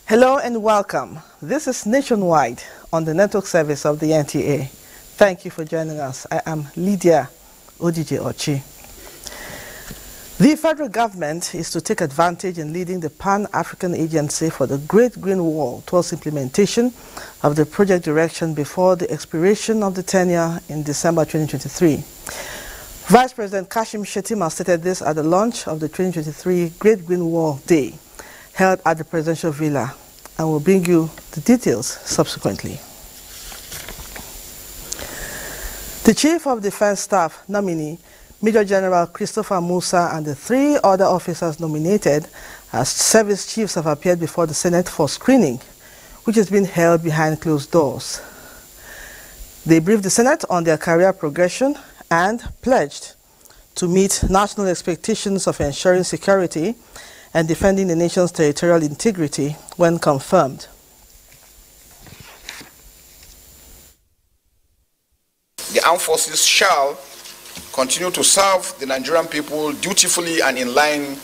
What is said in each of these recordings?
Hello and welcome. This is Nationwide on the network service of the NTA. Thank you for joining us. I am Lydia Odije Ochi. The federal government is to take advantage in leading the Pan-African Agency for the Great Green Wall towards implementation of the project direction before the expiration of the tenure in December 2023. Vice President Kashim Shettima stated this at the launch of the 2023 Great Green Wall Day held at the Presidential Villa, and will bring you the details subsequently. The Chief of Defense Staff nominee, Major General Christopher Musa, and the 3 other officers nominated as service chiefs have appeared before the Senate for screening, which has been held behind closed doors. They briefed the Senate on their career progression and pledged to meet national expectations of ensuring security and defending the nation's territorial integrity when confirmed. The armed forces shall continue to serve the Nigerian people dutifully and in line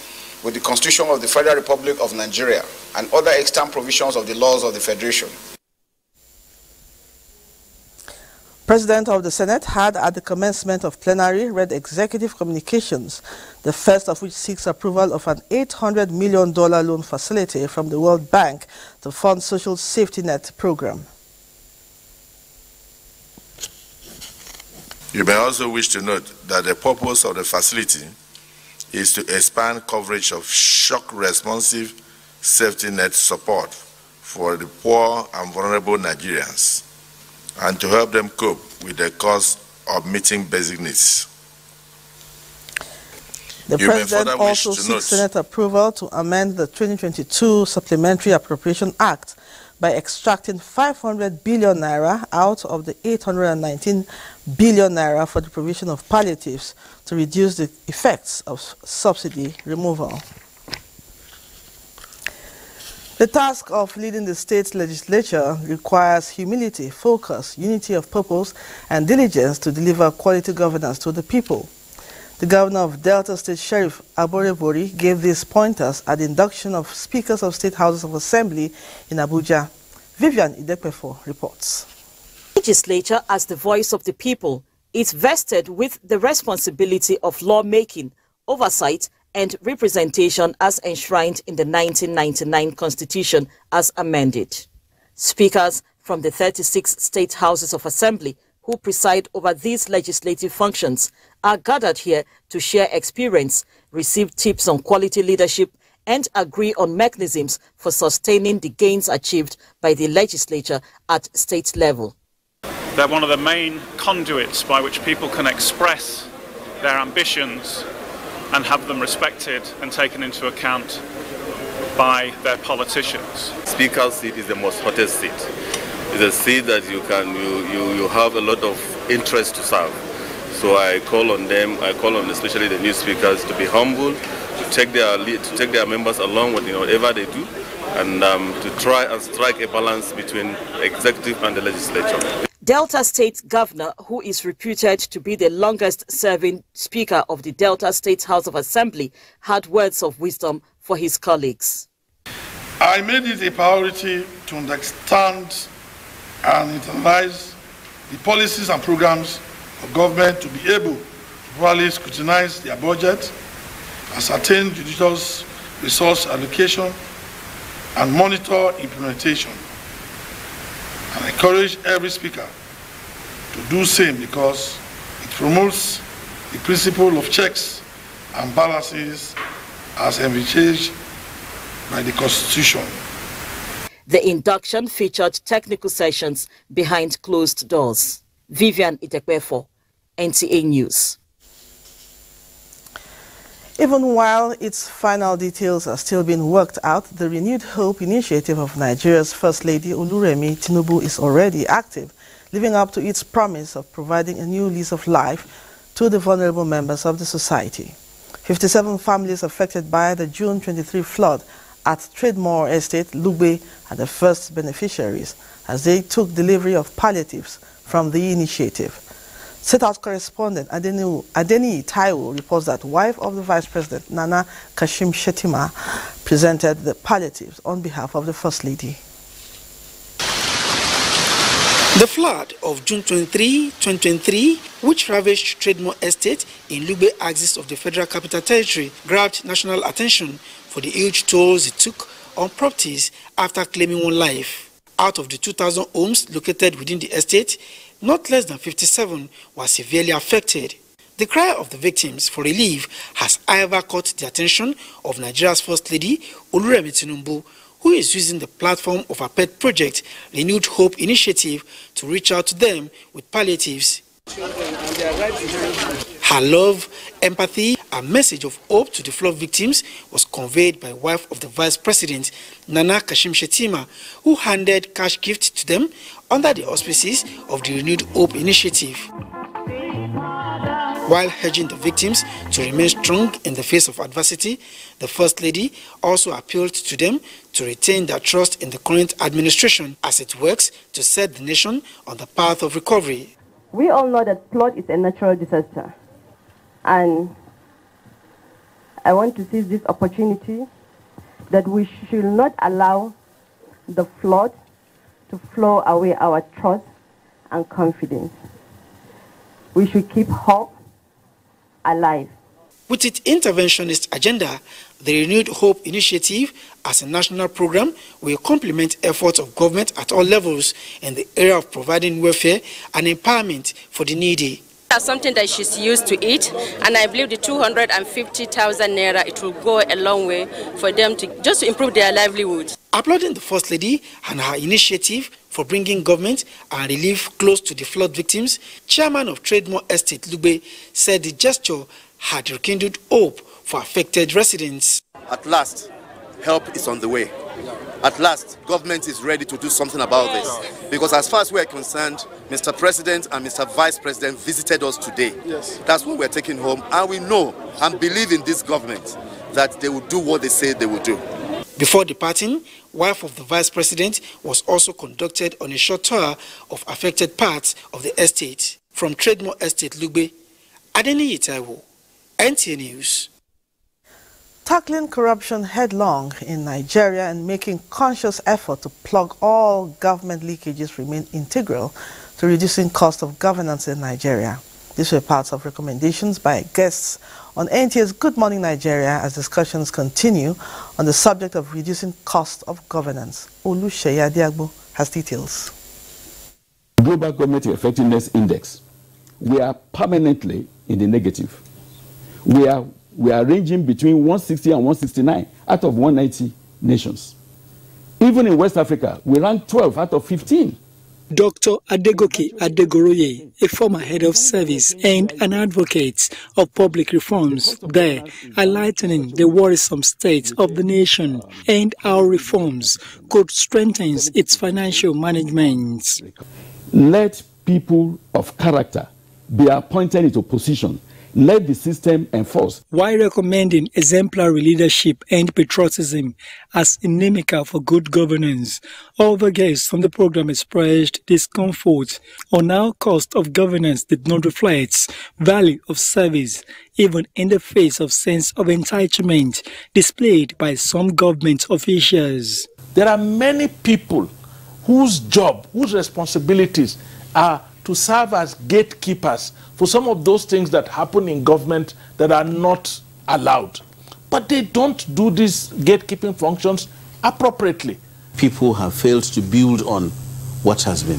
with the Constitution of the Federal Republic of Nigeria and other extant provisions of the laws of the Federation. President of the Senate had at the commencement of plenary read executive communications, the first of which seeks approval of an $800 million loan facility from the World Bank to fund social safety net program. You may also wish to note that the purpose of the facility is to expand coverage of shock-responsive safety net support for the poor and vulnerable Nigerians, and to help them cope with the cost of meeting basic needs. The President also seeks Senate approval to amend the 2022 Supplementary Appropriation Act by extracting 500 billion naira out of the 819 billion naira for the provision of palliatives to reduce the effects of subsidy removal. The task of leading the state legislature requires humility, focus, unity of purpose, and diligence to deliver quality governance to the people. The governor of Delta State, Sheriff Aborebori, gave these pointers at the induction of speakers of state houses of assembly in Abuja. Vivian Idekpefo reports. Legislature, as the voice of the people, is vested with the responsibility of lawmaking, oversight, and representation as enshrined in the 1999 Constitution as amended. Speakers from the 36 state houses of assembly who preside over these legislative functions are gathered here to share experience, receive tips on quality leadership, and agree on mechanisms for sustaining the gains achieved by the legislature at state level. They're one of the main conduits by which people can express their ambitions and have them respected and taken into account by their politicians. Speaker's seat is the most hottest seat. It's a seat that you have a lot of interest to serve. So I call on them, especially the new speakers, to be humble, to take their members along with whatever they do, and to try and strike a balance between executive and the legislature. Delta State Governor, who is reputed to be the longest-serving Speaker of the Delta State House of Assembly, had words of wisdom for his colleagues. I made it a priority to understand and internalize the policies and programs of government to be able to properly scrutinize their budget, ascertain judicious resource allocation, and monitor implementation. And encourage every speaker to do same because it promotes the principle of checks and balances as envisaged by the Constitution. The induction featured technical sessions behind closed doors. Vivian Idekpefo, NTA News. Even while its final details are still being worked out, the Renewed Hope initiative of Nigeria's First Lady Oluremi Tinubu is already active, living up to its promise of providing a new lease of life to the vulnerable members of the society. 57 families affected by the June 23 flood at Trademore Estate, Lugbe, are the first beneficiaries as they took delivery of palliatives from the initiative. State House correspondent Adeni Taiwo reports that wife of the Vice President, Nana Kashim Shettima, presented the palliatives on behalf of the First Lady. The flood of June 23, 2023, which ravaged Trademore Estate in Lugbe axis of the Federal Capital Territory, grabbed national attention for the huge tolls it took on properties after claiming one life. Out of the 2,000 homes located within the estate, not less than 57 were severely affected. The cry of the victims for relief has however caught the attention of Nigeria's First Lady, Oluremi Tinubu, who is using the platform of her pet project, Renewed Hope Initiative, to reach out to them with palliatives. Her love, empathy, and message of hope to the flood victims was conveyed by wife of the Vice President, Nana Kashim Shettima, who handed cash gifts to them under the auspices of the Renewed Hope Initiative. While urging the victims to remain strong in the face of adversity, the First Lady also appealed to them to retain their trust in the current administration as it works to set the nation on the path of recovery. We all know that flood is a natural disaster, and I want to seize this opportunity that we should not allow the flood to flow away our trust and confidence. We should keep hope alive. With its interventionist agenda, the Renewed Hope Initiative as a national program will complement efforts of government at all levels in the area of providing welfare and empowerment for the needy. That's something that she's used to eat, and I believe the 250,000 naira, it will go a long way for them to just improve their livelihood. Applauding the First Lady and her initiative for bringing government and relief close to the flood victims, Chairman of Trademore Estate Lugbe said the gesture had rekindled hope for affected residents. At last, help is on the way. At last, government is ready to do something about this. Because as far as we are concerned, Mr. President and Mr. Vice President visited us today. Yes. That's what we're taking home. And we know and believe in this government that they will do what they say they will do. Before departing, wife of the Vice President was also conducted on a short tour of affected parts of the estate. From Trademore Estate, Lugbe, Adeni Taiwo, NTA News. Tackling corruption headlong in Nigeria and making conscious effort to plug all government leakages remain integral to reducing cost of governance in Nigeria. These were parts of recommendations by guests on NTA's Good Morning Nigeria as discussions continue on the subject of reducing cost of governance. Oluseyi Adiagbo has details. Global Government Effectiveness Index. We are permanently in the negative. We are ranging between 160 and 169 out of 190 nations. Even in West Africa, we rank 12 out of 15. Dr. Adegoke Adegoroye, a former head of service and an advocate of public reforms, there highlighting the worrisome state of the nation and how reforms could strengthen its financial management. Let people of character be appointed into position. Let the system enforce. While recommending exemplary leadership and patriotism as inimical for good governance, all the guests on the program expressed discomfort on how cost of governance did not reflect value of service, even in the face of sense of entitlement displayed by some government officials. There are many people whose job, whose responsibilities are to serve as gatekeepers for some of those things that happen in government that are not allowed. But they don't do these gatekeeping functions appropriately. People have failed to build on what has been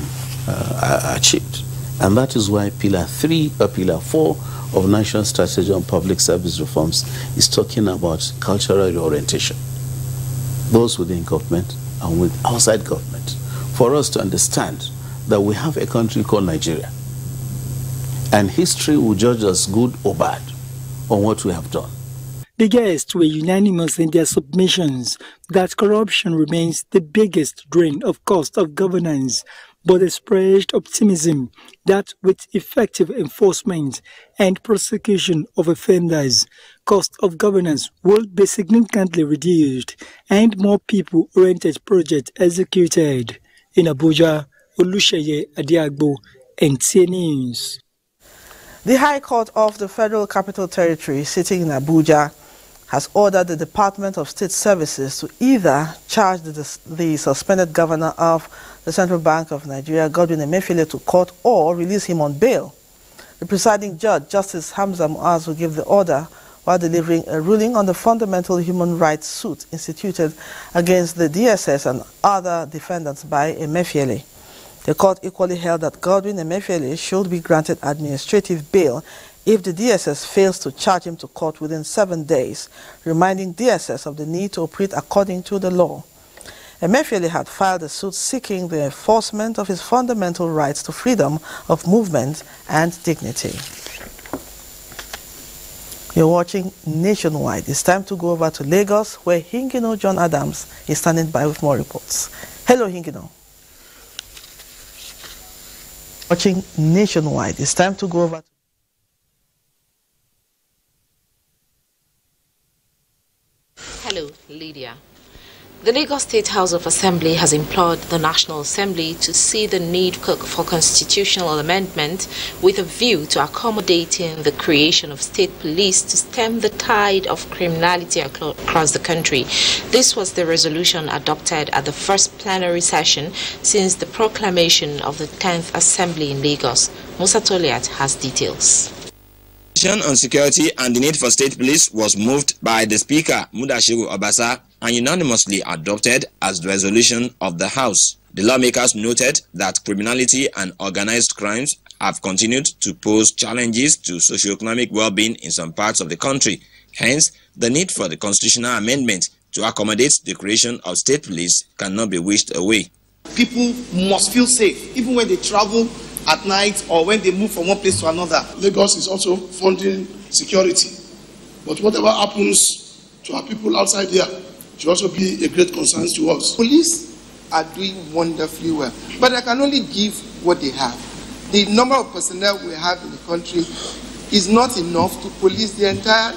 achieved. And that is why Pillar 3 or Pillar 4 of National Strategy on Public Service Reforms is talking about cultural reorientation, both within government and with outside government, for us to understand that we have a country called Nigeria. And history will judge us good or bad on what we have done. The guests were unanimous in their submissions that corruption remains the biggest drain of cost of governance, but expressed optimism that with effective enforcement and prosecution of offenders, cost of governance will be significantly reduced and more people-oriented projects executed. In Abuja, Olusheye Adiagbo, NTA News. The High Court of the Federal Capital Territory, sitting in Abuja, has ordered the Department of State Services to either charge the suspended governor of the Central Bank of Nigeria, Godwin Emefiele, to court or release him on bail. The presiding judge, Justice Hamza Muazu, gave the order while delivering a ruling on the fundamental human rights suit instituted against the DSS and other defendants by Emefiele. The court equally held that Godwin Emefiele should be granted administrative bail if the DSS fails to charge him to court within 7 days, reminding DSS of the need to operate according to the law. Emefiele had filed a suit seeking the enforcement of his fundamental rights to freedom of movement and dignity. You're watching Nationwide. It's time to go over to Lagos, where Hingino John Adams is standing by with more reports. Hello, Hingino. Watching Nationwide. It's time to go over to Hello, Lydia. The Lagos State House of Assembly has implored the National Assembly to see the need for constitutional amendment with a view to accommodating the creation of state police to stem the tide of criminality across the country. This was the resolution adopted at the first plenary session since the proclamation of the 10th Assembly in Lagos. Musa Toliat has details. On security and the need for state police was moved by the Speaker, Mudashiru Obasa, and unanimously adopted as the resolution of the House. The lawmakers noted that criminality and organized crimes have continued to pose challenges to socio-economic well-being in some parts of the country. Hence, the need for the constitutional amendment to accommodate the creation of state police cannot be wished away. People must feel safe, even when they travel at night or when they move from one place to another. Lagos is also funding security. But whatever happens to our people outside here should also be a great concern to us. Police are doing wonderfully well, but I can only give what they have. The number of personnel we have in the country is not enough to police the entire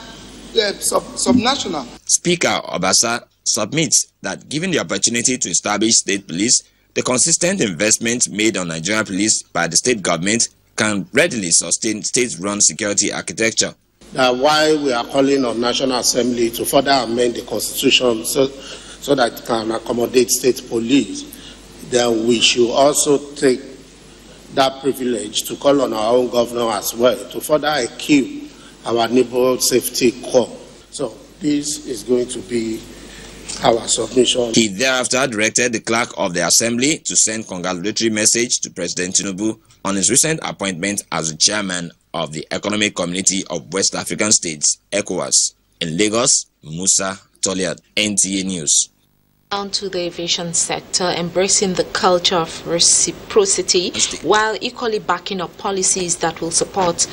subnational. Speaker Obasa submits that given the opportunity to establish state police, the consistent investment made on Nigerian police by the state government can readily sustain state-run security architecture. Why we are calling on National Assembly to further amend the Constitution so that it can accommodate state police, then we should also take that privilege to call on our own governor as well to further equip our neighborhood safety corps. So this is going to be our submission. He thereafter directed the clerk of the assembly to send congratulatory message to President Tinubu on his recent appointment as the chairman of the Economic Community of West African States, ECOWAS. In Lagos, Musa Toliat, NTA News. Down to the aviation sector, embracing the culture of reciprocity while equally backing up policies that will support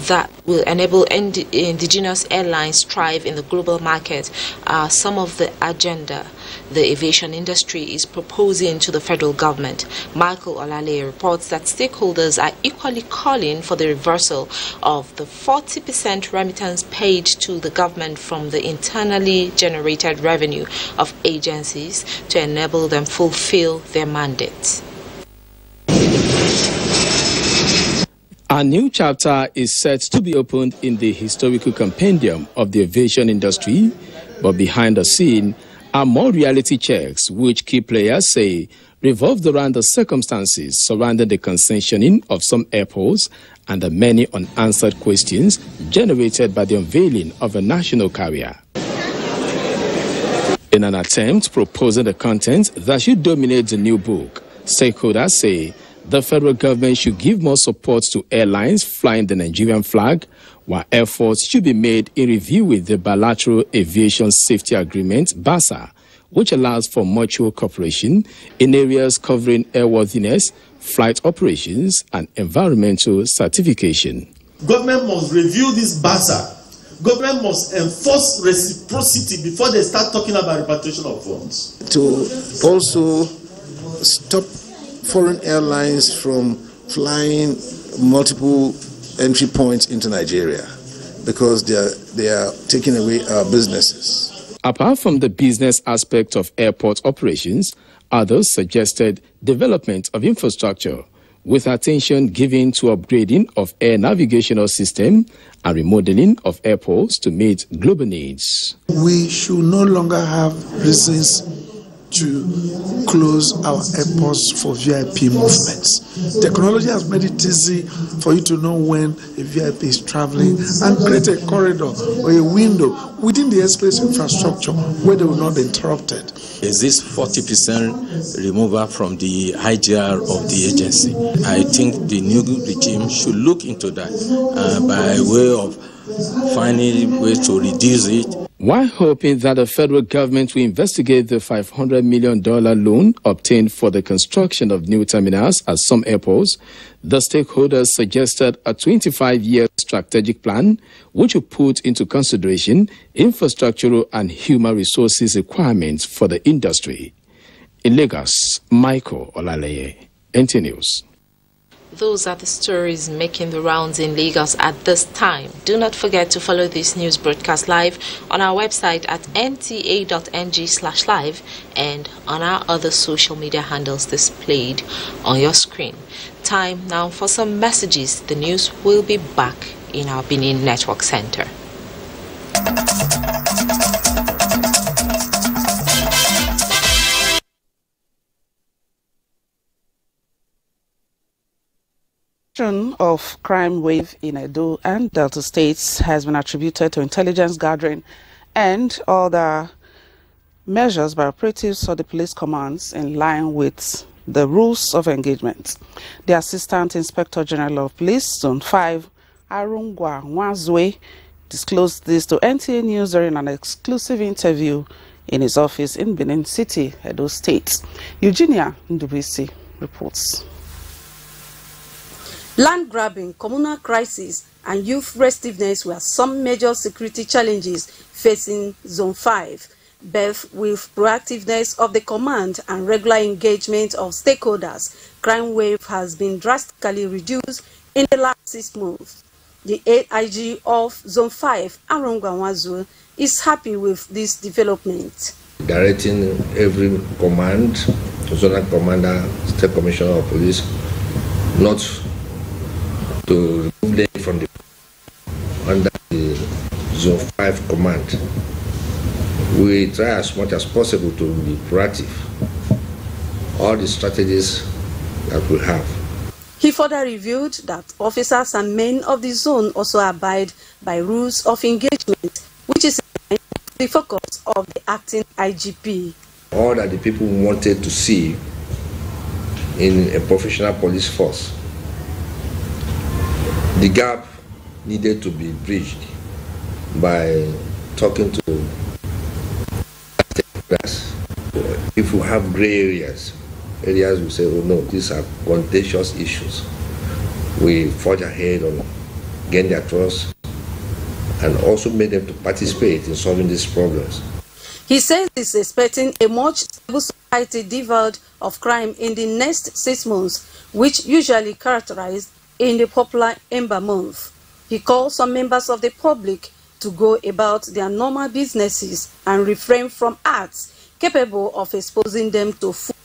that will enable indigenous airlines thrive in the global market are some of the agenda the aviation industry is proposing to the federal government. Michael Olale reports that stakeholders are equally calling for the reversal of the 40% remittance paid to the government from the internally generated revenue of agencies to enable them fulfill their mandates. A new chapter is set to be opened in the historical compendium of the aviation industry, but behind the scene are more reality checks, which key players say revolved around the circumstances surrounding the concessioning of some airports and the many unanswered questions generated by the unveiling of a national carrier. In an attempt proposing the content that should dominate the new book, stakeholders say the federal government should give more support to airlines flying the Nigerian flag, while efforts should be made in reviewing the Bilateral Aviation Safety Agreement, BASA, which allows for mutual cooperation in areas covering airworthiness, flight operations, and environmental certification. Government must review this BASA. Government must enforce reciprocity before they start talking about repatriation of funds. To also stop foreign airlines from flying multiple entry points into Nigeria, because they are taking away our businesses. Apart from the business aspect of airport operations, others suggested development of infrastructure with attention given to upgrading of air navigational system and remodeling of airports to meet global needs. We should no longer have reasons to close our airports for VIP movements. Technology has made it easy for you to know when a VIP is traveling and create a corridor or a window within the airspace infrastructure where they will not be interrupted. Is this 40% removal from the IGR of the agency? I think the new regime should look into that by way of finding ways to reduce it. While hoping that the federal government will investigate the $500 million loan obtained for the construction of new terminals at some airports, the stakeholders suggested a 25-year strategic plan which will put into consideration infrastructural and human resources requirements for the industry. In Lagos, Michael Olaleye, NTA News. Those are the stories making the rounds in Lagos at this time. Do not forget to follow this news broadcast live on our website at nta.ng/live and on our other social media handles displayed on your screen. Time now for some messages. The news will be back in our Benin Network Center. Of crime wave in Edo and Delta states has been attributed to intelligence gathering and other measures by operatives or the police commands in line with the rules of engagement. The Assistant Inspector General of Police, Zone 5, Arungwa Nwazwe, disclosed this to NTA News during an exclusive interview in his office in Benin City, Edo State. Eugenia Ndubisi reports. Land grabbing, communal crisis, and youth restiveness were some major security challenges facing Zone 5. But with proactiveness of the command and regular engagement of stakeholders, crime wave has been drastically reduced in the last 6 months. The AIG of Zone 5, Arungwa Nwazwe, is happy with this development. Directing every command, zonal commander, state commissioner of police, not to remove them from the under the Zone 5 command. We try as much as possible to be proactive. All the strategies that we have. He further revealed that officers and men of the zone also abide by rules of engagement, which is the focus of the acting IGP. All that the people wanted to see in a professional police force, the gap needed to be bridged by talking to stakeholders. If we have gray areas we say, oh no, these are contentious issues. We forge ahead on gain their trust and also made them to participate in solving these problems. He says he's expecting a much stable society devoid of crime in the next 6 months, which usually characterized in the popular Ember Month. He calls on members of the public to go about their normal businesses and refrain from acts capable of exposing them to food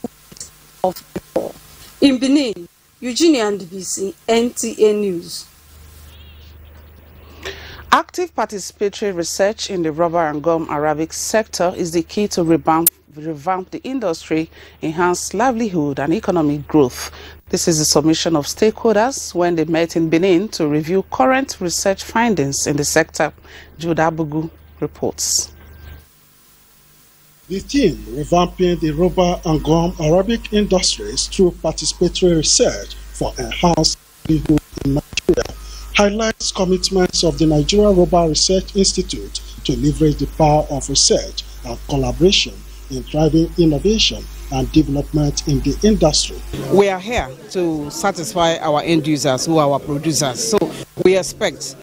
of the law. In Benin, Eugenia Ndubisi, NTA News. Active participatory research in the rubber and gum Arabic sector is the key to revamp the industry, enhance livelihood and economic growth. This is the submission of stakeholders when they met in Benin to review current research findings in the sector. Jude Abugu reports. The theme, revamping the rubber and gum Arabic industries through participatory research for enhanced livelihood in Nigeria, highlights commitments of the Nigeria Rubber Research Institute to leverage the power of research and collaboration in driving innovation and development in the industry. We are here to satisfy our end users who are our producers. So we expect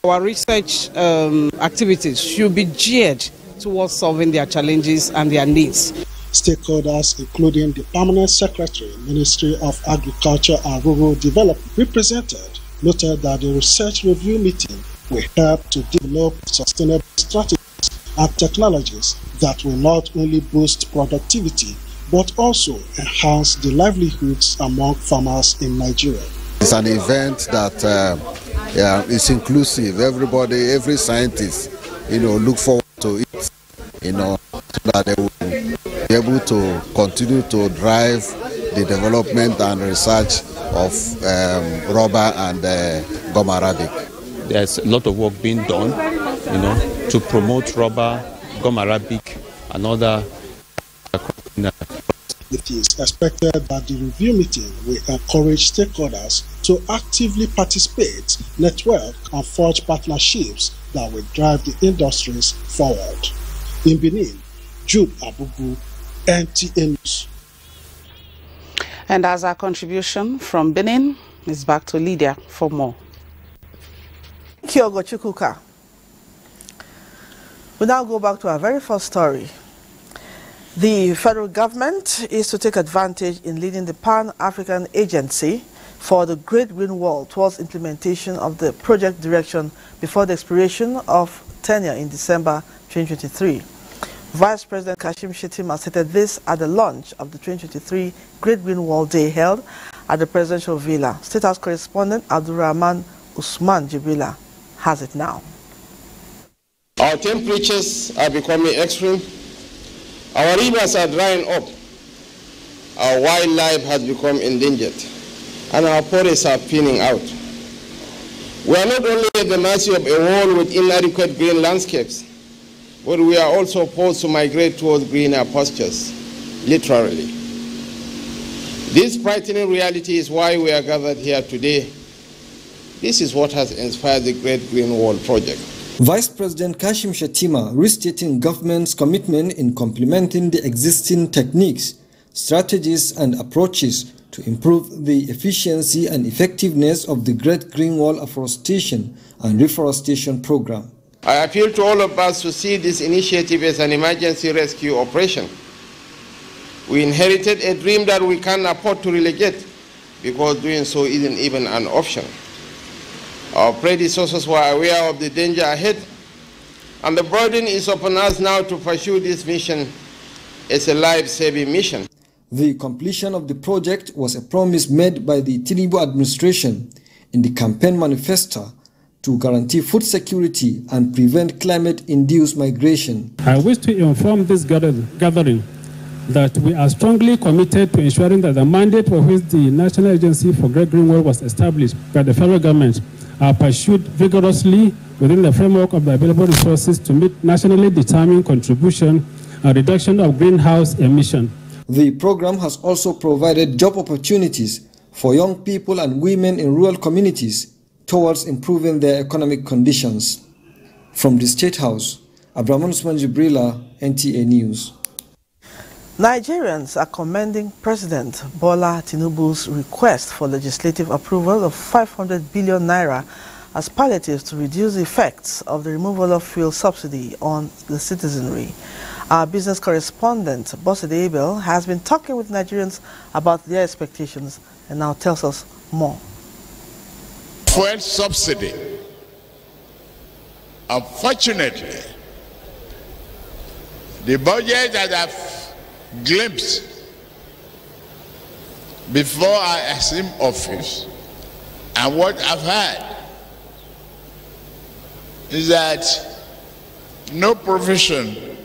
our research activities should be geared towards solving their challenges and their needs. Stakeholders, including the Permanent Secretary, Ministry of Agriculture and Rural Development, represented, noted that the research review meeting will help to develop sustainable strategies and technologies that will not only boost productivity, but also enhance the livelihoods among farmers in Nigeria. It's an event that is inclusive. Everybody, every scientist, look forward to it, so that they will be able to continue to drive the development and research of rubber and gum arabic. There's a lot of work being done, to promote rubber, gum arabic, and other. It is expected that the review meeting will encourage stakeholders to actively participate, network, and forge partnerships that will drive the industries forward. In Benin, Jude Abugu, NTA News. And as our contribution from Benin is back to Lydia for more. Kyogo Chukuka. We now go back to our very first story. The federal government is to take advantage in leading the Pan-African Agency for the Great Green Wall towards implementation of the project direction before the expiration of tenure in December 2023. Vice President Kashim Shettima stated this at the launch of the 2023 Great Green Wall Day held at the Presidential Villa. State House correspondent Abdulrahman Usman Jibrila has it now. Our temperatures are becoming extreme. Our rivers are drying up. Our wildlife has become endangered. And our forests are thinning out. We are not only at the mercy of a world with inadequate green landscapes, but we are also forced to migrate towards greener pastures, literally. This frightening reality is why we are gathered here today. This is what has inspired the Great Green Wall project. Vice President Kashim Shettima restating government's commitment in complementing the existing techniques, strategies and approaches to improve the efficiency and effectiveness of the Great Green Wall afforestation and reforestation program. I appeal to all of us to see this initiative as an emergency rescue operation. We inherited a dream that we can't afford to relegate because doing so isn't even an option. Our predecessors were aware of the danger ahead, and the burden is upon us now to pursue this mission as a life-saving mission. The completion of the project was a promise made by the Tinubu administration in the campaign manifesto to guarantee food security and prevent climate-induced migration. I wish to inform this gathering that we are strongly committed to ensuring that the mandate for which the National Agency for Great Green Wall was established by the federal government are pursued vigorously within the framework of the available resources to meet nationally determined contribution and reduction of greenhouse emission. The program has also provided job opportunities for young people and women in rural communities towards improving their economic conditions. From the State House, Abdulrahman Usman Jibrila, NTA News. Nigerians are commending President Bola Tinubu's request for legislative approval of 500 billion naira as palliatives to reduce the effects of the removal of fuel subsidy on the citizenry. Our business correspondent, Bosede Abel, has been talking with Nigerians about their expectations and now tells us more. Fuel subsidy. Unfortunately, the budget that I've glimpsed before I assumed office and what I've heard is that no provision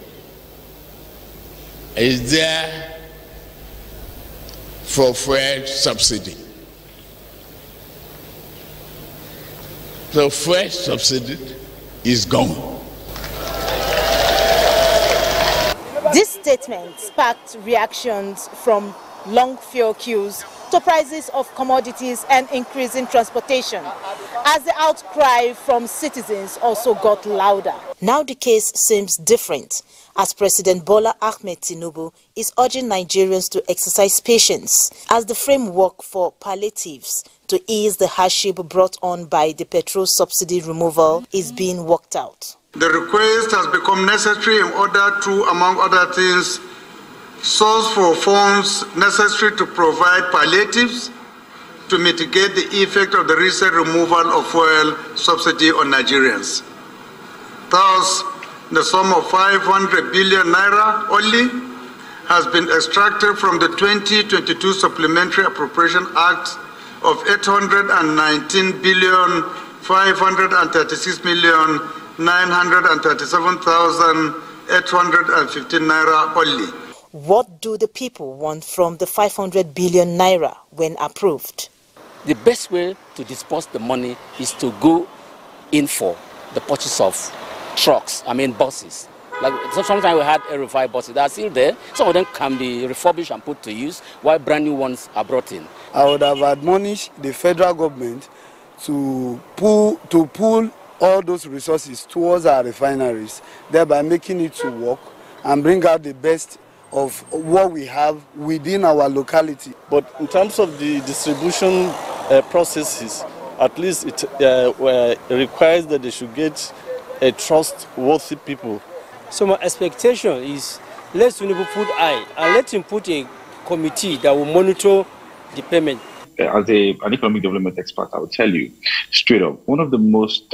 is there for fuel subsidy. So fuel subsidy is gone. This statement sparked reactions from long fuel queues to prices of commodities and increase in transportation, as the outcry from citizens also got louder. Now the case seems different, as President Bola Ahmed Tinubu is urging Nigerians to exercise patience as the framework for palliatives to ease the hardship brought on by the petrol subsidy removal is being worked out. The request has become necessary in order to, among other things, source for funds necessary to provide palliatives to mitigate the effect of the recent removal of fuel subsidy on Nigerians. Thus, the sum of 500 billion naira only has been extracted from the 2022 Supplementary Appropriation Act of 819 billion 536 million 937,815 naira only. What do the people want from the 500 billion naira when approved? The best way to disperse the money is to go in for the purchase of trucks, buses. Like sometimes we had Air5 buses that are still there. Some of them can be refurbished and put to use, while brand new ones are brought in. I would have admonished the federal government to pull all those resources towards our refineries, thereby making it to work and bring out the best of what we have within our locality. But in terms of the distribution processes, at least it requires that they should get a trustworthy people. So my expectation is let Tinubu put eye and let him put a committee that will monitor the payment. As an economic development expert, I will tell you straight up, one of the most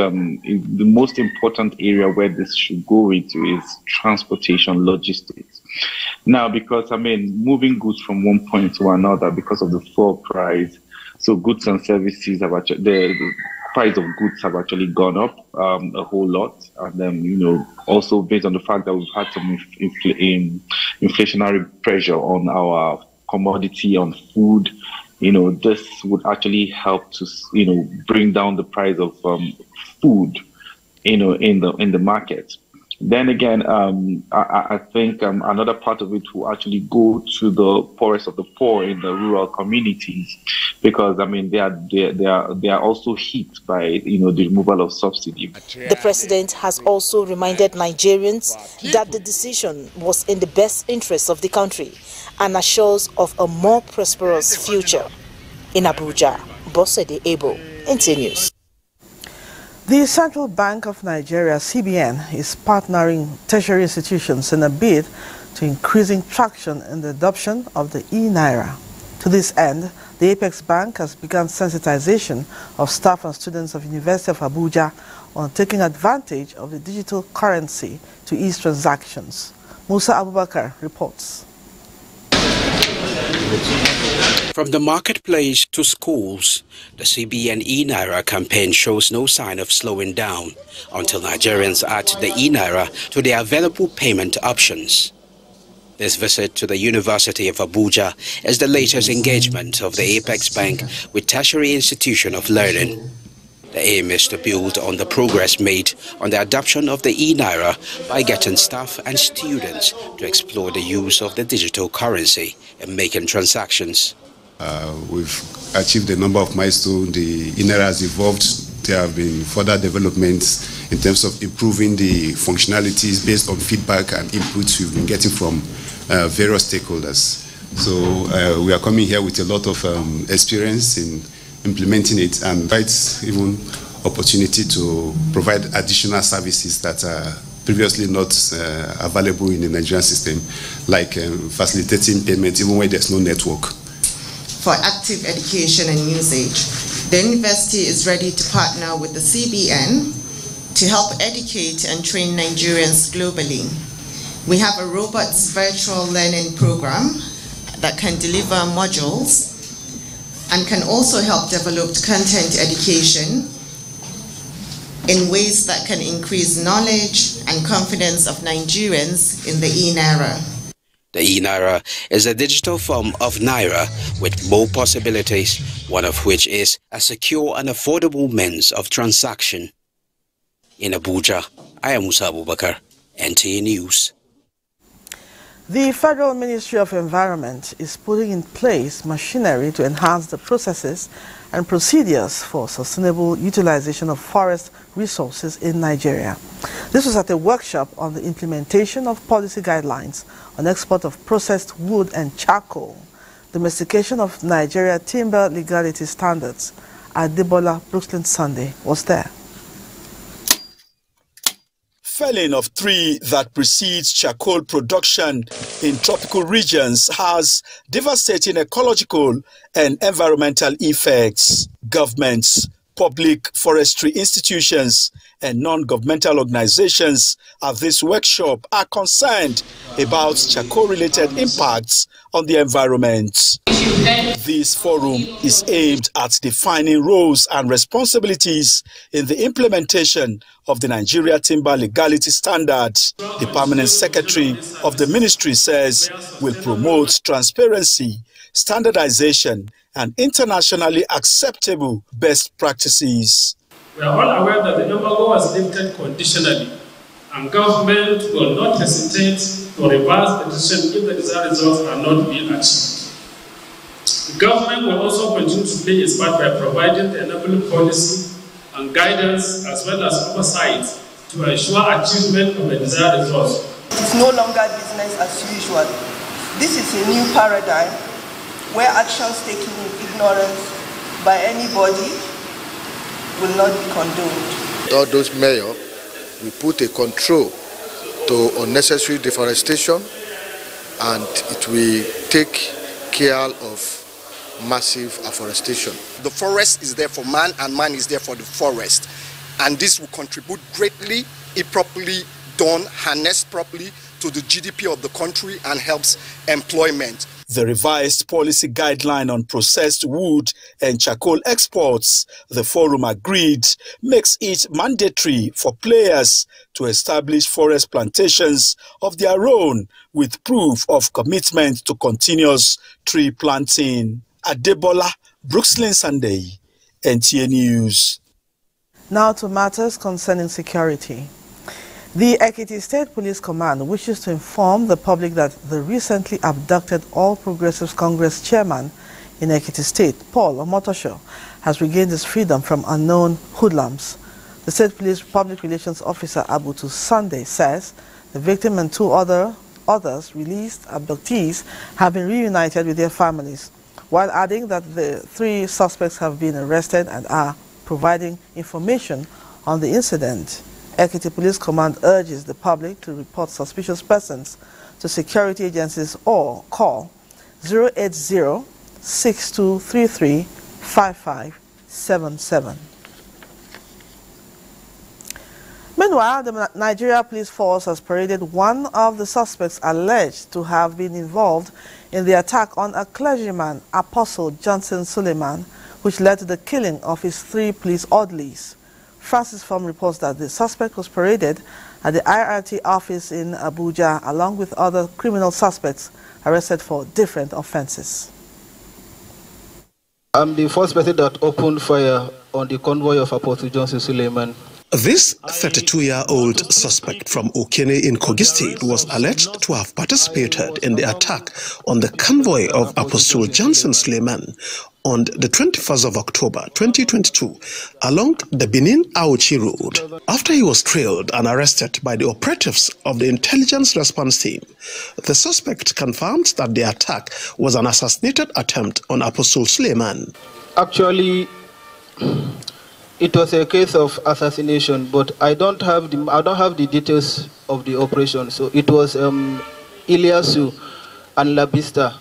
important area where this should go into is transportation logistics. Now, because moving goods from one point to another because of the fuel price, so goods and services have actually, the price of goods have actually gone up a whole lot, and then also based on the fact that we've had some inflationary pressure on our commodity, on food. This would actually help to, bring down the price of food, in the market. Then again, I think another part of it will actually go to the poorest of the poor in the rural communities, because they are also hit by the removal of subsidy. The president has also reminded Nigerians that the decision was in the best interest of the country and assures of a more prosperous future. In Abuja, Bosede Ebo, NTA News. The Central Bank of Nigeria, CBN, is partnering tertiary institutions in a bid to increasing traction in the adoption of the e-Naira. To this end, the Apex Bank has begun sensitization of staff and students of University of Abuja on taking advantage of the digital currency to ease transactions. Musa Abubakar reports. From the marketplace to schools, the CBN e-Naira campaign shows no sign of slowing down until Nigerians add the e-Naira to their available payment options. This visit to the University of Abuja is the latest engagement of the Apex Bank with Tertiary Institution of Learning. The aim is to build on the progress made on the adoption of the e-Naira by getting staff and students to explore the use of the digital currency in making transactions. We've achieved a number of milestones. The e-Naira has evolved. There have been further developments in terms of improving the functionalities based on feedback and inputs we've been getting from various stakeholders. So we are coming here with a lot of experience in implementing it, and it's even opportunity to provide additional services that are previously not available in the Nigerian system, like facilitating payment even when there's no network. For active education and usage, the university is ready to partner with the CBN to help educate and train Nigerians globally. We have a robust virtual learning program that can deliver modules and can also help develop content education in ways that can increase knowledge and confidence of Nigerians in the e-Naira. The e-Naira is a digital form of Naira with more possibilities, one of which is a secure and affordable means of transaction. In Abuja, I am Musa Abubakar, NTA News. The Federal Ministry of Environment is putting in place machinery to enhance the processes and procedures for sustainable utilization of forest resources in Nigeria. This was at a workshop on the implementation of policy guidelines on export of processed wood and charcoal, domestication of Nigeria timber legality standards. Adebola Brooklyn Sunday was there. Felling of tree that precedes charcoal production in tropical regions has devastating ecological and environmental effects. Governments, public forestry institutions, and non-governmental organizations at this workshop are concerned about charcoal-related impacts on the environment. This forum is aimed at defining roles and responsibilities in the implementation of the Nigeria Timber Legality Standard. The permanent secretary of the ministry says will promote transparency, standardization, and internationally acceptable best practices. We are all aware that the embargo was lifted conditionally, and government will not hesitate to reverse the decision if the desired results are not being achieved. The government will also continue to play its part by providing the enabling policy and guidance as well as oversight to ensure achievement of the desired results. It's no longer business as usual. This is a new paradigm where actions taken in ignorance by anybody will not be condoned. All those mayors, we put a control to unnecessary deforestation, and it will take care of massive afforestation. The forest is there for man and man is there for the forest. And this will contribute greatly, if properly done, harnessed properly, to the GDP of the country and helps employment. The revised policy guideline on processed wood and charcoal exports, the forum agreed, makes it mandatory for players to establish forest plantations of their own with proof of commitment to continuous tree planting. Adebola Brooklyn Sunday, NTA News. Now to matters concerning security. The Ekiti State Police Command wishes to inform the public that the recently abducted All Progressives Congress chairman in Ekiti State, Paul Omotosho, has regained his freedom from unknown hoodlums. The State Police Public Relations Officer Abutu Sunday says the victim and two others released abductees have been reunited with their families, while adding that the 3 suspects have been arrested and are providing information on the incident. Ekiti Police Command urges the public to report suspicious persons to security agencies or call 080-6233-5577. Meanwhile, the Nigeria Police Force has paraded one of the suspects alleged to have been involved in the attack on a clergyman, Apostle Johnson Suleiman, which led to the killing of his 3 police orderlies. Francis Form reports that the suspect was paraded at the IRT office in Abuja along with other criminal suspects arrested for different offenses. I'm the first person that opened fire on the convoy of Apostle Johnson Suleiman. This 32-year-old suspect from Okene in Kogi State was alleged to have participated in the attack on the convoy of Apostle Johnson Suleiman on the 21st of October 2022 along the Benin-Auchi Road. After he was trailed and arrested by the operatives of the intelligence response team, the suspect confirmed that the attack was an assassinated attempt on Apostle Suleiman. Actually, it was a case of assassination, but I don't have the details of the operation. So it was Iliasu and Labista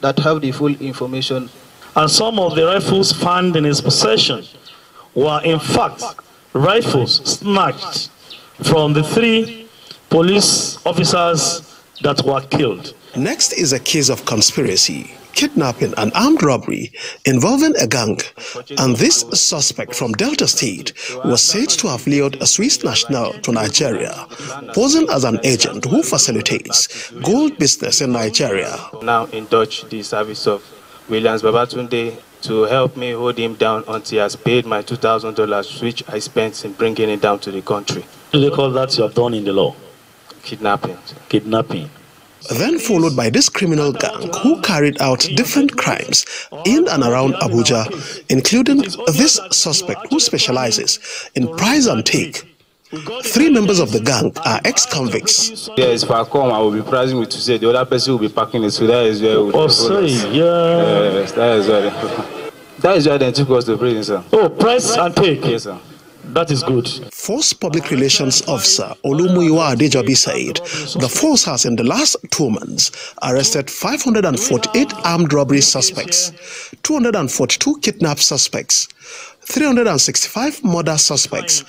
that have the full information. And some of the rifles found in his possession were in fact rifles snatched from the 3 police officers that were killed. Next is a case of conspiracy, kidnapping and armed robbery involving a gang, and this suspect from Delta State was said to have lured a Swiss national to Nigeria, posing as an agent who facilitates gold business in Nigeria. Now indulge the service of Williams Babatunde to help me hold him down until he has paid my $2,000 which I spent in bringing him down to the country. What do they call that you have done in the law? Kidnapping. Kidnapping. then followed by this criminal gang who carried out different crimes in and around Abuja, including this suspect who specializes in prize and take. 3 members of the gang are ex-convicts. Yes, if I come, I will be pricing with to say the other person will be packing it, so that is where we yes, that is where they took us to prison, sir. Oh, price and take. Yes, sir. That is good. Force Public Relations Officer Olumuyiwa Adejobi said the force has in the last 2 months arrested 548 armed robbery suspects, 242 kidnap suspects, 365 murder suspects,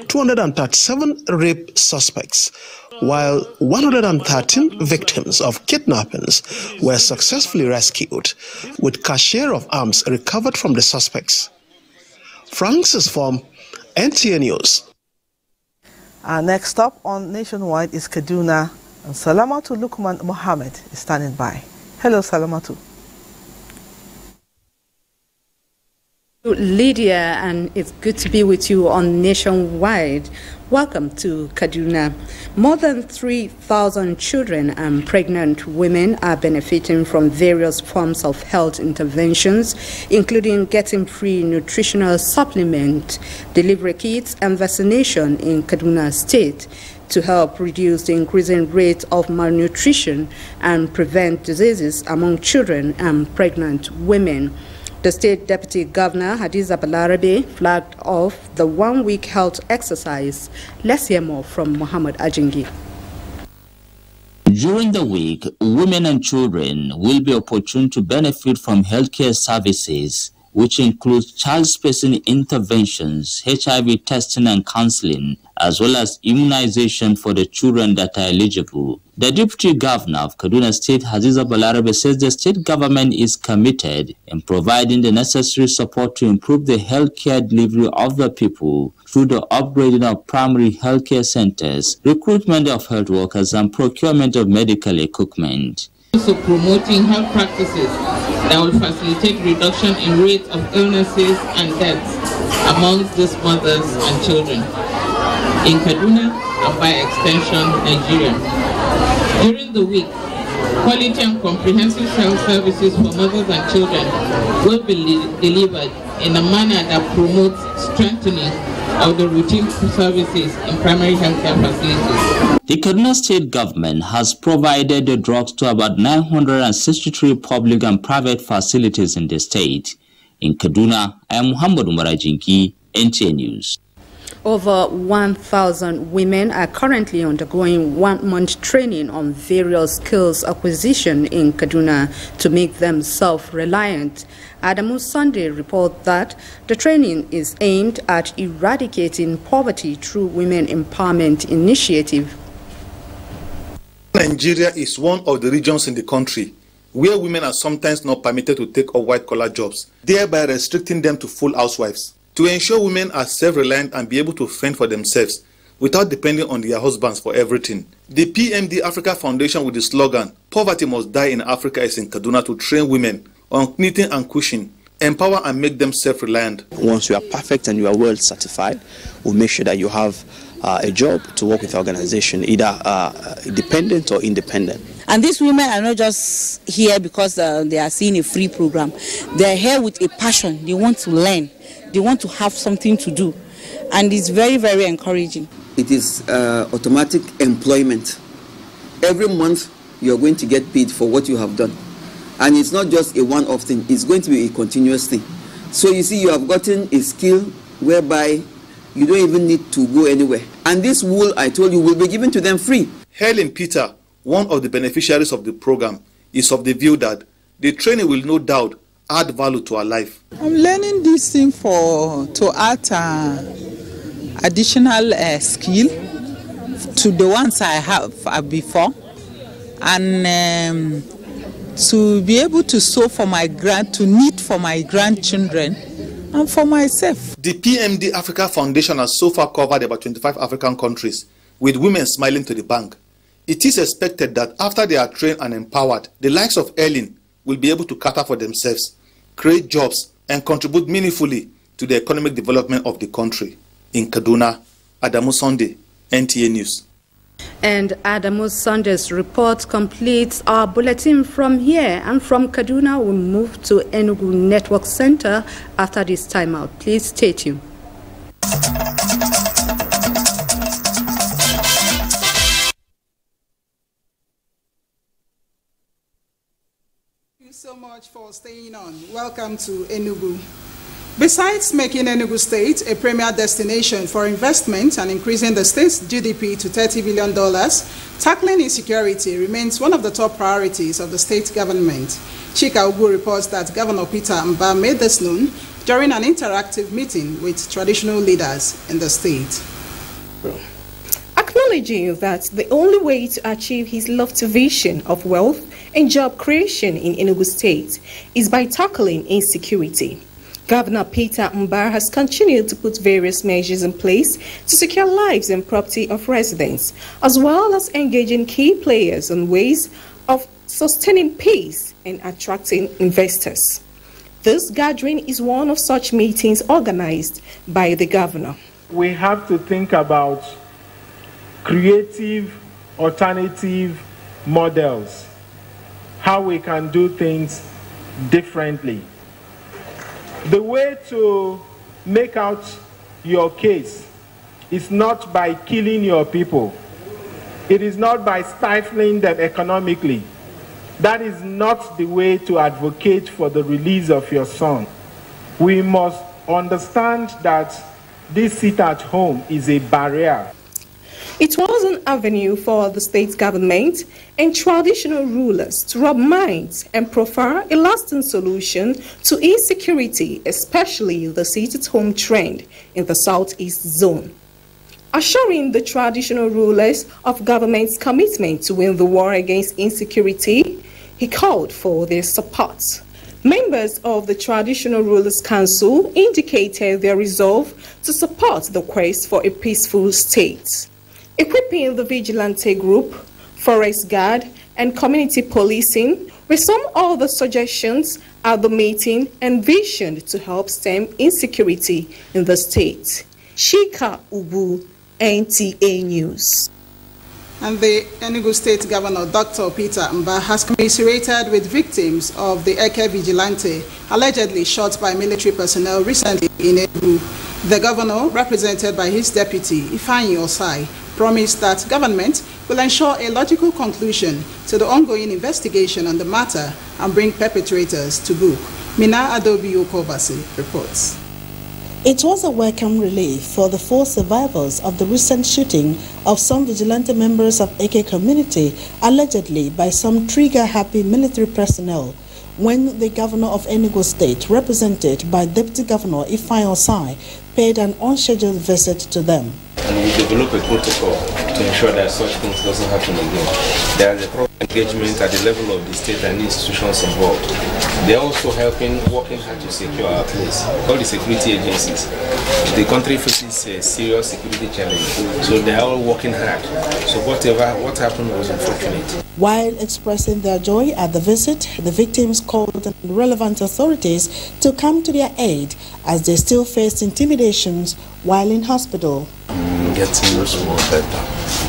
237 rape suspects, while 113 victims of kidnappings were successfully rescued, with cash share of arms recovered from the suspects. Francis from NTA News. Our next stop on Nationwide is Kaduna, and Salamatu Lukman Mohammed is standing by. Hello, Salamatu. Lydia, and it's good to be with you on Nationwide. Welcome to Kaduna. More than 3,000 children and pregnant women are benefiting from various forms of health interventions, including getting free nutritional supplement, delivery kits, and vaccination in Kaduna State to help reduce the increasing rate of malnutrition and prevent diseases among children and pregnant women. The State Deputy Governor, Hadiza Balarabe, flagged off the one-week health exercise. Let's hear more from Muhammad Ajingi. During the week, women and children will be opportune to benefit from healthcare services, which include child-spacing interventions, HIV testing and counseling, as well as immunization for the children that are eligible. The Deputy Governor of Kaduna State, Hadiza Balarabe, says the state government is committed in providing the necessary support to improve the healthcare delivery of the people through the upgrading of primary healthcare centers, recruitment of health workers, and procurement of medical equipment. Also promoting health practices that will facilitate reduction in rates of illnesses and deaths amongst these mothers and children in Kaduna and by extension Nigeria. During the week, quality and comprehensive health services for mothers and children will be delivered in a manner that promotes strengthening of the routine services in primary healthcare facilities. The Kaduna State government has provided the drugs to about 963 public and private facilities in the state. In Kaduna, I am Muhammad Umarajinki, NTA News. Over 1,000 women are currently undergoing 1-month training on various skills acquisition in Kaduna to make them self-reliant. Adamu Sunday reports that the training is aimed at eradicating poverty through Women Empowerment Initiative. Nigeria is one of the regions in the country where women are sometimes not permitted to take up white-collar jobs, thereby restricting them to full housewives. To ensure women are self-reliant and be able to fend for themselves without depending on their husbands for everything, the PMD Africa Foundation, with the slogan, "Poverty must die in Africa," is in Kaduna to train women on knitting and quilting, empower and make them self-reliant. Once you are perfect and you are well certified, we'll make sure that you have a job to work with the organization, either dependent or independent. And these women are not just here because they are seeing a free program. They are here with a passion. They want to learn. They want to have something to do. And it's very, very encouraging. It is automatic employment. Every month you are going to get paid for what you have done. And it's not just a one-off thing. It's going to be a continuous thing. So you see, you have gotten a skill whereby you don't even need to go anywhere. And this wool, I told you, will be given to them free. Helen Peter, one of the beneficiaries of the program, is of the view that the training will no doubt add value to our life. I'm learning this thing to add additional skill to the ones I have before, and to be able to sew for my to knit for my grandchildren and for myself. The PMD Africa Foundation has so far covered about 25 African countries, with women smiling to the bank. It is expected that after they are trained and empowered, the likes of Ellen will be able to cater for themselves, create jobs, and contribute meaningfully to the economic development of the country. In Kaduna, Adamu Sunday, NTA News. And Adamu Sanders report completes our bulletin from here. And from Kaduna, we move to Enugu Network Center after this timeout. Please stay tuned. Thank you so much for staying on. Welcome to Enugu. Besides making Enugu State a premier destination for investment and increasing the state's GDP to $30 billion, tackling insecurity remains one of the top priorities of the state government. Chika Ugu reports that Governor Peter Mba made this known during an interactive meeting with traditional leaders in the state. Acknowledging that the only way to achieve his lofty vision of wealth and job creation in Enugu State is by tackling insecurity. Governor Peter Mba has continued to put various measures in place to secure lives and property of residents, as well as engaging key players on ways of sustaining peace and attracting investors. This gathering is one of such meetings organized by the governor. We have to think about creative, alternative models, how we can do things differently. The way to make out your case is not by killing your people. It is not by stifling them economically. That is not the way to advocate for the release of your son. We must understand that this sit at home is a barrier. It was an avenue for the state government and traditional rulers to rub minds and proffer a lasting solution to insecurity, especially the sit-at-home trend in the southeast zone. Assuring the traditional rulers of government's commitment to win the war against insecurity, he called for their support. Members of the Traditional Rulers Council indicated their resolve to support the quest for a peaceful state. Equipping the vigilante group, forest guard, and community policing were some of the suggestions at the meeting envisioned to help stem insecurity in the state. Chika Ubu, NTA News. And the Enugu State Governor, Dr. Peter Mba, has commiserated with victims of the Eke vigilante allegedly shot by military personnel recently in Enugu. The governor, represented by his deputy, Ifeanyi Osai, promised that government will ensure a logical conclusion to the ongoing investigation on the matter and bring perpetrators to book. Mina Adobi Okovasi reports. It was a welcome relief for the 4 survivors of the recent shooting of some vigilante members of Eke community, allegedly by some trigger-happy military personnel, when the governor of Enugu State, represented by Deputy Governor Ifeanyi Osai, paid an unscheduled visit to them. And we develop a protocol to ensure that such things doesn't happen again. There is a proper engagement at the level of the state and institutions involved. They are also working hard to secure our place. All the security agencies, the country faces a serious security challenge, so they are all working hard. So what happened was unfortunate. While expressing their joy at the visit, the victims called on relevant authorities to come to their aid as they still faced intimidations while in hospital.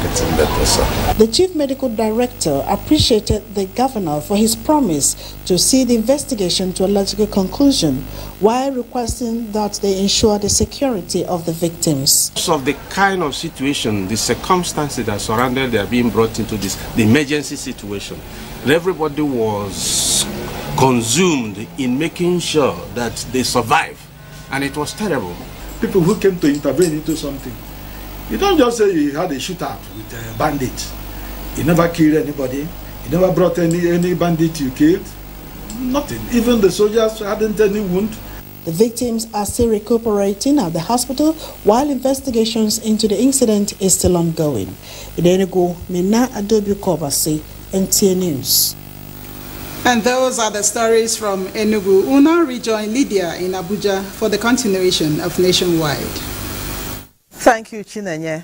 Getting better, sir. The Chief Medical Director appreciated the governor for his promise to see the investigation to a logical conclusion, while requesting that they ensure the security of the victims. Because of the kind of situation, the circumstances that surrounded their being brought into this, the emergency situation, everybody was consumed in making sure that they survive, and it was terrible. People who came to intervene into something, you don't just say you had a shootout with bandits. You never killed anybody. You never brought any bandit you killed. Nothing. Even the soldiers hadn't any wound. The victims are still recuperating at the hospital while investigations into the incident is still ongoing. In Enugu, Mina Adobi Kobasi, NTA News. And those are the stories from Enugu. We'll now rejoin Lydia in Abuja for the continuation of Nationwide. Thank you, Chinenye.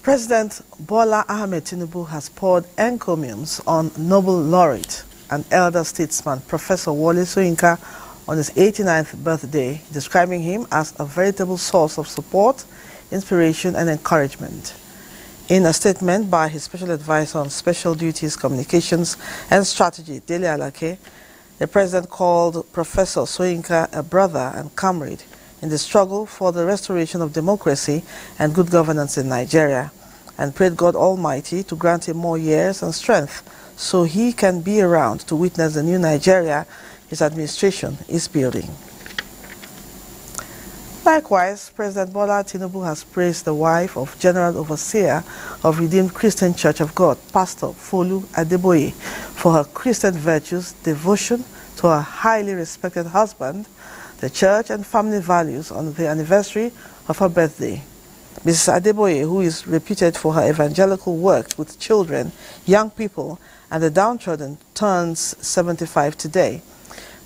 President Bola Ahmed Tinubu has poured encomiums on Nobel laureate and elder statesman Professor Wole Soyinka on his 89th birthday, describing him as a veritable source of support, inspiration, and encouragement. In a statement by his special advisor on special duties, communications and strategy, Dele Alake, the president called Professor Soyinka a brother and comrade in the struggle for the restoration of democracy and good governance in Nigeria, and prayed God Almighty to grant him more years and strength so he can be around to witness the new Nigeria his administration is building. Likewise, President Bola Tinubu has praised the wife of General Overseer of Redeemed Christian Church of God, Pastor Folu Adeboye, for her Christian virtues, devotion to her highly respected husband, the church and family values on the anniversary of her birthday. Mrs. Adeboye, who is reputed for her evangelical work with children, young people, and the downtrodden, turns 75 today.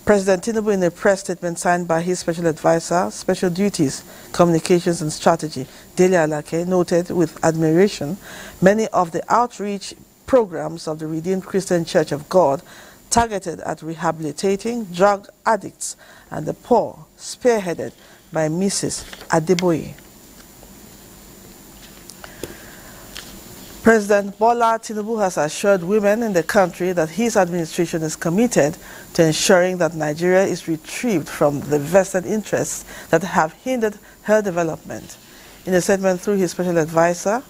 President Tinubu, in a press statement signed by his special advisor, Special Duties, Communications and Strategy, Dele Alake, noted with admiration many of the outreach programs of the Redeemed Christian Church of God targeted at rehabilitating drug addicts and the poor, spearheaded by Mrs. Adeboye. President Bola Tinubu has assured women in the country that his administration is committed to ensuring that Nigeria is retrieved from the vested interests that have hindered her development. In a statement through his special advisor,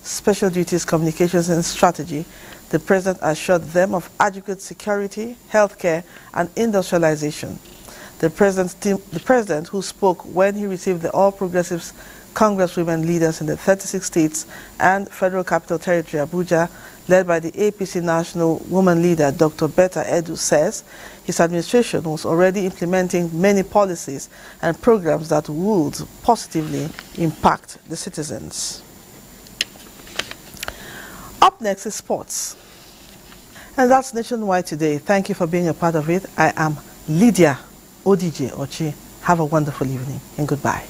Special Duties, Communications and Strategy, the president assured them of adequate security, healthcare, and industrialization. The president, who spoke when he received the All Progressives Congresswomen leaders in the 36 states and Federal Capital Territory, Abuja, led by the APC National Woman Leader, Dr. Betta Edu, says his administration was already implementing many policies and programs that would positively impact the citizens. Up next is sports. And that's Nationwide today. Thank you for being a part of it. I am Lydia Odije Ochi. Have a wonderful evening and goodbye.